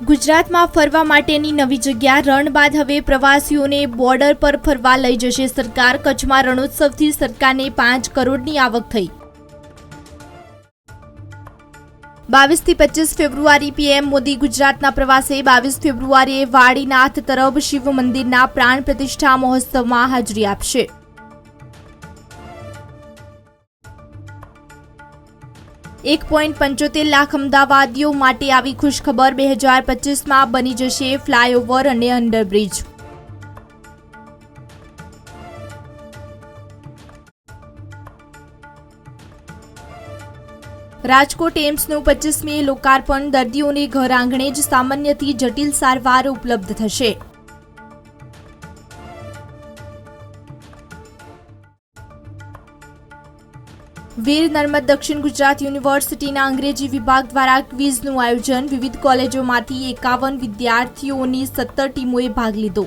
ગુજરાતમાં ફરવા માટેની નવી જગ્યા રણ બાદ હવે પ્રવાસીઓને બોર્ડર પર ફરવા લઈ જશે સરકાર। કચ્છમાં રણોત્સવથી સરકારને 5 કરોડની આવક થઈ। 22 થી 25 ફેબ્રુઆરી પીએમ મોદી ગુજરાતના પ્રવાસે 22 ફેબ્રુઆરીએ વાડીનાથ તરફ શિવ મંદિરના પ્રાણ પ્રતિષ્ઠા મહોત્સવમાં હાજરી આપશે। $1.75 લાખ અમદાવાદીઓ માટે આવી ખુશખબર। 2025માં બની જશે ફ્લાયઓવર અને અંડરબ્રિજ। રાજકોટ એમ્સનું 25મી લોકાર્પણ। દર્દીઓને ઘર આંગણે જ સામાન્યથી જટિલ સારવાર ઉપલબ્ધ થશે। વીર નર્મદ દક્ષિણ ગુજરાત યુનિવર્સિટીના અંગ્રેજી વિભાગ દ્વારા ક્વિઝનું આયોજન। વિવિધ કોલેજોમાંથી 51 વિદ્યાર્થીઓની 17 ટીમોએ ભાગ લીધો।